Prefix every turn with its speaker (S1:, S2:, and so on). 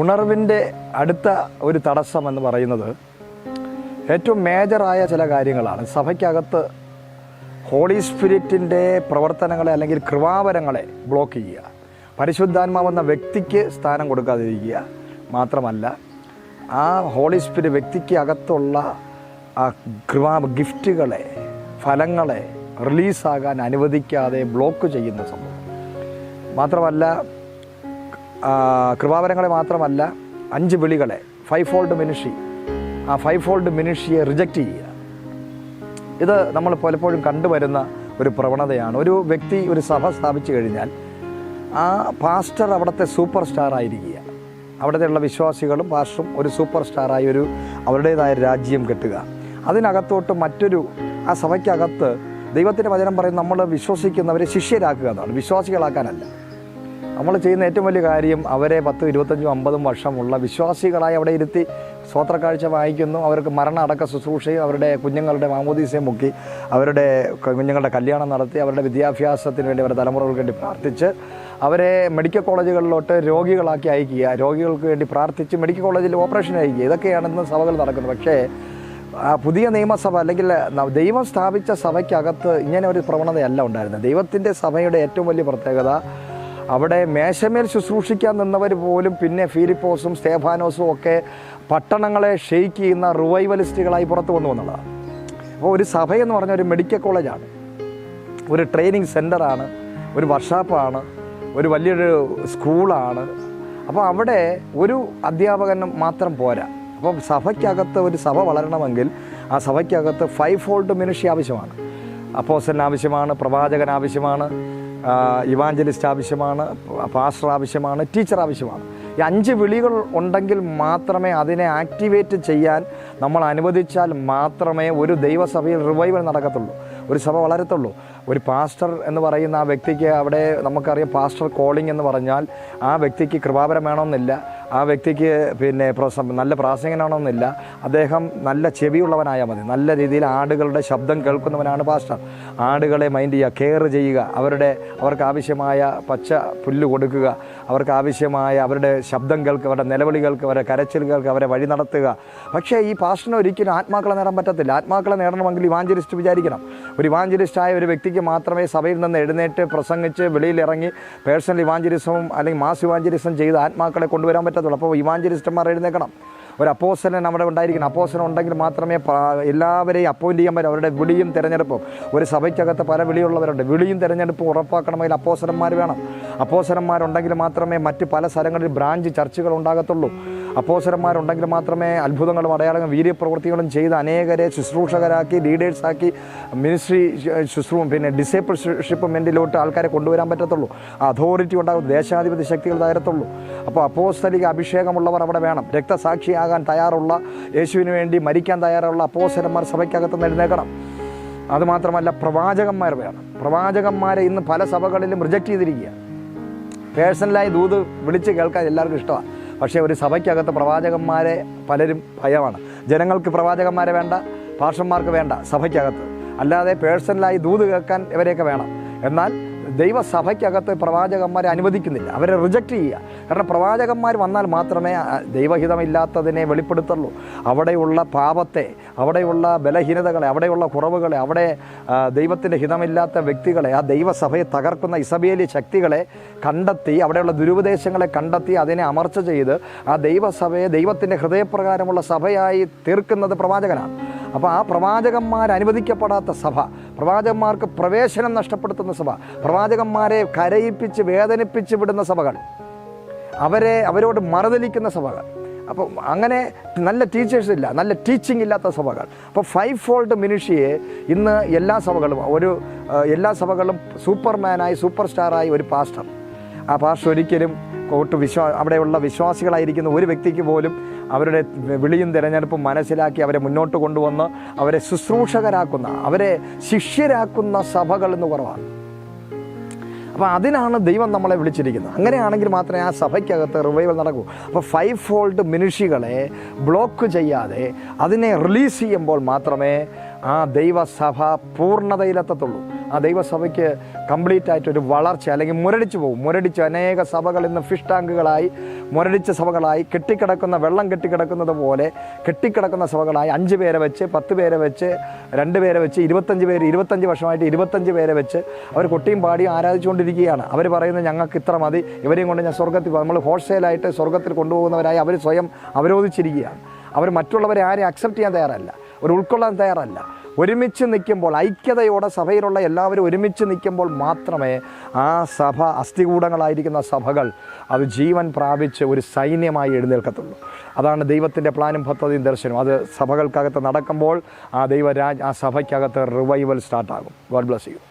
S1: ഉണർവിൻ്റെ അടുത്ത ഒരു തടസ്സം എന്ന് പറയുന്നത് ഏറ്റവും മേജറായ ചില കാര്യങ്ങളാണ്. സഭയ്ക്കകത്ത് ഹോളി സ്പിരിറ്റിൻ്റെ പ്രവർത്തനങ്ങളെ അല്ലെങ്കിൽ കൃപാവരങ്ങളെ ബ്ലോക്ക് ചെയ്യുക, പരിശുദ്ധാത്മാവെന്ന വ്യക്തിക്ക് സ്ഥാനം കൊടുക്കാതിരിക്കുക, മാത്രമല്ല ആ ഹോളി സ്പിരിറ്റ് വ്യക്തിക്ക് അകത്തുള്ള ആ ഗിഫ്റ്റുകളെ, ഫലങ്ങളെ റിലീസാകാൻ അനുവദിക്കാതെ ബ്ലോക്ക് ചെയ്യുന്ന സംഭവം. മാത്രമല്ല കൃപാവരങ്ങളെ മാത്രമല്ല 5 വിളികളെ, 5 ഫോൾഡ് മിനിസ്ട്രി, ആ 5 ഫോൾഡ് മിനിസ്ട്രിയെ റിജക്റ്റ് ചെയ്യുക. ഇത് നമ്മൾ പലപ്പോഴും കണ്ടുവരുന്ന ഒരു പ്രവണതയാണ്. ഒരു വ്യക്തി ഒരു സഭ സ്ഥാപിച്ചു കഴിഞ്ഞാൽ ആ പാസ്റ്റർ അവിടുത്തെ സൂപ്പർ സ്റ്റാർ ആയിരിക്കുക, അവിടുത്തെയുള്ള വിശ്വാസികളും പാസ്റ്ററും ഒരു സൂപ്പർ സ്റ്റാറായി അവരുടേതായ രാജ്യം കെട്ടുക. അതിനകത്തോട്ട് ആ സഭയ്ക്കകത്ത് ദൈവത്തിൻ്റെ വചനം പറയും നമ്മൾ വിശ്വസിക്കുന്നവരെ ശിഷ്യരാക്കുക എന്നാണ്, വിശ്വാസികളാക്കാനല്ല. നമ്മൾ ചെയ്യുന്ന ഏറ്റവും വലിയ കാര്യം അവരെ 10, 25, 50 വർഷമുള്ള വിശ്വാസികളായി അവിടെ ഇരുത്തി സ്വോത്രക്കാഴ്ച വായിക്കുന്നു, അവർക്ക് മരണ അടക്ക ശുശ്രൂഷയും അവരുടെ കുഞ്ഞുങ്ങളുടെ മാമോദീസയും മുക്കി അവരുടെ കുഞ്ഞുങ്ങളുടെ കല്യാണം നടത്തി അവരുടെ വിദ്യാഭ്യാസത്തിന് വേണ്ടി അവരുടെ തലമുറകൾക്ക് വേണ്ടി പ്രാർത്ഥിച്ച് അവരെ മെഡിക്കൽ കോളേജുകളിലോട്ട് രോഗികളാക്കി അയക്കുക, രോഗികൾക്ക് വേണ്ടി പ്രാർത്ഥിച്ച് മെഡിക്കൽ കോളേജിൽ ഓപ്പറേഷൻ അയക്കുക. ഇതൊക്കെയാണ് ഇന്ന് സഭകൾ നടക്കുന്നത്. പക്ഷേ പുതിയ നിയമസഭ അല്ലെങ്കിൽ ദൈവം സ്ഥാപിച്ച സഭയ്ക്കകത്ത് ഇങ്ങനെ ഒരു പ്രവണതയല്ല ഉണ്ടായിരുന്നത്. ദൈവത്തിൻ്റെ സഭയുടെ ഏറ്റവും വലിയ പ്രത്യേകത അവിടെ മേശമേൽ ശുശ്രൂഷിക്കാൻ നിന്നവർ പോലും പിന്നെ ഫിലിപ്പോസും സ്തേഫാനോസും ഒക്കെ പട്ടണങ്ങളെ ഷെയ്ക്ക് ചെയ്യുന്ന റിവൈവലിസ്റ്റുകളായി പുറത്തു വന്നു എന്നുള്ളതാണ്. അപ്പോൾ ഒരു സഭയെന്ന് പറഞ്ഞാൽ ഒരു മെഡിക്കൽ കോളേജാണ്, ഒരു ട്രെയിനിങ് സെൻ്ററാണ്, ഒരു വർക്ക്ഷോപ്പാണ്, ഒരു വലിയൊരു സ്കൂളാണ്. അപ്പോൾ അവിടെ ഒരു അധ്യാപകൻ മാത്രം പോരാ. അപ്പോൾ സഭയ്ക്കകത്ത് ഒരു സഭ വളരണമെങ്കിൽ ആ സഭയ്ക്കകത്ത് 5 ഫോൾഡ് മിനിസ്ട്രി ആവശ്യമാണ്. അപ്പോസ്തലൻ ആവശ്യമാണ്, പ്രവാചകൻ ആവശ്യമാണ്, ഇവാഞ്ചലിസ്റ്റ് ആവശ്യമാണ്, പാസ്റ്റർ ആവശ്യമാണ്, ടീച്ചർ ആവശ്യമാണ്. ഈ 5 വിളികൾ ഉണ്ടെങ്കിൽ മാത്രമേ അതിനെ ആക്ടിവേറ്റ് ചെയ്യാൻ നമ്മൾ അനുവദിച്ചാൽ മാത്രമേ ഒരു ദൈവസഭയിൽ റിവൈവൽ നടക്കത്തുള്ളൂ, ഒരു സഭ വളരത്തുള്ളൂ. ഒരു പാസ്റ്റർ എന്ന് പറയുന്ന ആ വ്യക്തിക്ക് അവിടെ നമുക്കറിയാം പാസ്റ്റർ കോളിംഗ് എന്ന് പറഞ്ഞാൽ ആ വ്യക്തിക്ക് കൃപാവരം വേണമെന്നില്ല, ആ വ്യക്തിക്ക് പിന്നെ നല്ല പ്രാസംഗികനാണെന്നില്ല, അദ്ദേഹം നല്ല ചെവിയുള്ളവനായാൽ മതി. നല്ല രീതിയിൽ ആടുകളുടെ ശബ്ദം കേൾക്കുന്നവനാണ് പാസ്റ്റർ. ആടുകളെ മൈൻഡ് ചെയ്യുക, കെയർ ചെയ്യുക, അവർക്ക് ആവശ്യമായ പച്ച പുല്ല് കൊടുക്കുക, അവർക്ക് ആവശ്യമായ അവരുടെ ശബ്ദം കേൾക്കുക, അവരുടെ നിലവിളികൾക്ക്, അവരുടെ കരച്ചിലുകൾക്ക് അവരെ വഴി നടത്തുക. പക്ഷേ ഈ പാസ്റ്ററിന് ഒരിക്കലും ആത്മാക്കളെ നേടാൻ പറ്റത്തില്ല. ആത്മാക്കളെ നേടണമെങ്കിൽ ഇവാഞ്ചലിസ്റ്റ് വിചാരിക്കണം. ഒരു ഇവാഞ്ചലിസ്റ്റായ ഒരു വ്യക്തിക്ക് മാത്രമേ സഭയിൽ നിന്ന് എഴുന്നേറ്റ് പ്രസംഗിച്ച് വെളിയിലിറങ്ങി പേഴ്സണൽ ഇവാഞ്ചലിസവും അല്ലെങ്കിൽ മാസ് ഇവാഞ്ചലിസം ചെയ്ത് ആത്മാക്കളെ കൊണ്ടുവരാൻ പറ്റത്തുള്ളൂ. അപ്പോൾ ഇവാഞ്ചലിസ്റ്റന്മാർ എഴുന്നേക്കണം. ഒരു അപ്പോസ്തലൻ നമ്മുടെ ഉണ്ടായിരിക്കണം. അപ്പോസ്തലൻ ഉണ്ടെങ്കിൽ മാത്രമേ എല്ലാവരെയും അപ്പോയിൻ്റ് ചെയ്യാൻ പറ്റും. അവരുടെ വിളിയും തിരഞ്ഞെടുപ്പും, ഒരു സഭയ്ക്കകത്ത് പല വിളിയുള്ളവരുണ്ട്, വിളിയും തിരഞ്ഞെടുപ്പും ഉറപ്പാക്കണമെങ്കിൽ അപ്പോസ്തലന്മാർ വേണം. അപ്പോസ്തലന്മാരുണ്ടെങ്കിൽ മാത്രമേ മറ്റ് പല സ്ഥലങ്ങളിൽ ബ്രാഞ്ച് ചർച്ചുകൾ ഉണ്ടാകത്തുള്ളൂ. അപ്പോസ്തലന്മാരുണ്ടെങ്കിൽ മാത്രമേ അത്ഭുതങ്ങളും അടയാളങ്ങളും വീര്യപ്രവൃത്തികളും ചെയ്ത് അനേകരെ ശുശ്രൂഷകരാക്കി ലീഡേഴ്സാക്കി മിനിസ്ട്രി പിന്നെ ഡിസേപ്പിൾഷിപ്മെൻറ്റിലോട്ട് ആൾക്കാരെ കൊണ്ടുവരാൻ പറ്റത്തുള്ളൂ. അതോറിറ്റി ഉണ്ടാകും, ദേശാധിപത്യ ശക്തികൾ തകരത്തുള്ളൂ. അപ്പോൾ അപ്പോസ്തലിക അഭിഷേകമുള്ളവർ അവിടെ വേണം. രക്തസാക്ഷിയാകാൻ തയ്യാറുള്ള, യേശുവിന് വേണ്ടി മരിക്കാൻ തയ്യാറുള്ള അപ്പോസ്തലന്മാർ സഭയ്ക്കകത്ത് എഴുന്നേൽക്കണം. അതുമാത്രമല്ല പ്രവാചകന്മാർ വേണം. പ്രവാചകന്മാരെ ഇന്ന് പല സഭകളിലും റിജക്റ്റ് ചെയ്തിരിക്കുക. പേഴ്സണലായി ദൂത് വിളിച്ച് കേൾക്കാൻ എല്ലാവർക്കും ഇഷ്ടമാണ്. പക്ഷേ ഒരു സഭയ്ക്കകത്ത് പ്രവാചകന്മാരെ പലരും ഭയമാണ്. ജനങ്ങൾക്ക് പ്രവാചകന്മാരെ വേണ്ട, പാസ്റ്റർമാർക്ക് വേണ്ട സഭയ്ക്കകത്ത്. അല്ലാതെ പേഴ്സണലായി ദൂത് കേൾക്കാൻ ഇവരെയൊക്കെ വേണം. എന്നാൽ ദൈവസഭയ്ക്കകത്ത് പ്രവാചകന്മാരെ അനുവദിക്കുന്നില്ല, അവരെ റിജക്റ്റ് ചെയ്യുക. കാരണം പ്രവാചകന്മാർ വന്നാൽ മാത്രമേ ദൈവഹിതമില്ലാത്തതിനെ വെളിപ്പെടുത്തുള്ളൂ. അവിടെയുള്ള പാപത്തെ, അവിടെയുള്ള ബലഹീനതകളെ, അവിടെയുള്ള കുറവുകളെ, അവിടെ ദൈവത്തിൻ്റെ ഹിതമില്ലാത്ത വ്യക്തികളെ, ആ ദൈവസഭയെ തകർക്കുന്ന ഇസബേലി ശക്തികളെ കണ്ടെത്തി, അവിടെയുള്ള ദുരുപദേശങ്ങളെ കണ്ടെത്തി അതിനെ അമർച്ച ചെയ്ത് ആ ദൈവസഭയെ ദൈവത്തിൻ്റെ ഹൃദയപ്രകാരമുള്ള സഭയായി തീർക്കുന്നത് പ്രവാചകനാണ്. അപ്പോൾ ആ പ്രവാചകന്മാർ അനുവദിക്കപ്പെടാത്ത സഭ, പ്രവാചകന്മാർക്ക് പ്രവേശനം നഷ്ടപ്പെടുത്തുന്ന സഭ, പ്രവാചകന്മാരെ കരയിപ്പിച്ച് വേദനിപ്പിച്ച് വിടുന്ന സഭകൾ, അവരോട് മറുതലിക്കുന്ന സഭകൾ, അപ്പോൾ അങ്ങനെ നല്ല ടീച്ചേഴ്സ് ഇല്ല, നല്ല ടീച്ചിങ് ഇല്ലാത്ത സഭകൾ. അപ്പോൾ 5 ഫോൾഡ് മിനിസ്ട്രിയെ ഇന്ന് എല്ലാ സഭകളും സൂപ്പർമാനായി സൂപ്പർ സ്റ്റാറായി ഒരു പാസ്റ്റർ, ആ പാസ്റ്റർ ഒരിക്കലും അവിടെയുള്ള വിശ്വാസികളായിരിക്കുന്ന ഒരു വ്യക്തിക്ക് പോലും അവരുടെ വിളിയും തിരഞ്ഞെടുപ്പും മനസ്സിലാക്കി അവരെ മുന്നോട്ട് കൊണ്ടുവന്ന് അവരെ ശുശ്രൂഷകരാക്കുന്ന, അവരെ ശിഷ്യരാക്കുന്ന സഭകൾ എന്ന് കുറവാണ്. അപ്പോൾ അതിനാണ് ദൈവം നമ്മളെ വിളിച്ചിരിക്കുന്നത്. അങ്ങനെയാണെങ്കിൽ മാത്രമേ ആ സഭയ്ക്കകത്ത് റിവൈവൽ നടക്കൂ. അപ്പോൾ 5 ഫോൾഡ് മിനിസ്ട്രികളെ ബ്ലോക്ക് ചെയ്യാതെ അതിനെ റിലീസ് ചെയ്യുമ്പോൾ മാത്രമേ ആ ദൈവസഭ പൂർണ്ണതയിലെത്തത്തുള്ളൂ. ആ ദൈവസഭയ്ക്ക് കംപ്ലീറ്റ് ആയിട്ടൊരു വളർച്ച, അല്ലെങ്കിൽ മുരടിച്ചു പോകും. മുരടിച്ച് അനേക സഭകൾ ഇന്ന് ഫിഷ് ടാങ്കുകളായി, മുരടിച്ച സഭകളായി, കെട്ടിക്കിടക്കുന്ന വെള്ളം കെട്ടിക്കിടക്കുന്നത് പോലെ കെട്ടിക്കിടക്കുന്ന സഭകളായി 5 പേരെ വെച്ച്, 10 പേരെ വെച്ച്, 2 പേരെ വെച്ച്, 25 വർഷമായിട്ട് 25 പേരെ വെച്ച് അവർ കൊട്ടിയും പാടിയും ആരാധിച്ചുകൊണ്ടിരിക്കുകയാണ്. അവർ പറയുന്നത് ഞങ്ങൾക്ക് ഇത്ര മതി, ഇവരെയും കൊണ്ട് ഞാൻ സ്വർഗ്ഗത്തിൽ പോകും. നമ്മൾ ഹോൾസെയിലായിട്ട് സ്വർഗ്ഗത്തിൽ കൊണ്ടുപോകുന്നവരായി അവർ സ്വയം അവരോധിച്ചിരിക്കുകയാണ്. അവർ മറ്റുള്ളവരെ ആരെയും അക്സെപ്റ്റ് ചെയ്യാൻ തയ്യാറല്ല, അവർ ഉൾക്കൊള്ളാൻ തയ്യാറല്ല. ഒരുമിച്ച് നിൽക്കുമ്പോൾ, ഐക്യതയോടെ സഭയിലുള്ള എല്ലാവരും ഒരുമിച്ച് നിൽക്കുമ്പോൾ മാത്രമേ ആ സഭ, അസ്ഥികൂടങ്ങളായിരിക്കുന്ന സഭകൾ അത് ജീവൻ പ്രാപിച്ച് ഒരു സൈന്യമായി എഴുന്നേൽക്കത്തുള്ളൂ. അതാണ് ദൈവത്തിൻ്റെ പ്ലാനും പദ്ധതിയും ദർശനവും. അത് സഭകൾക്കകത്ത് നടക്കുമ്പോൾ ആ സഭയ്ക്കകത്ത് റിവൈവൽ സ്റ്റാർട്ടാകും. God bless U.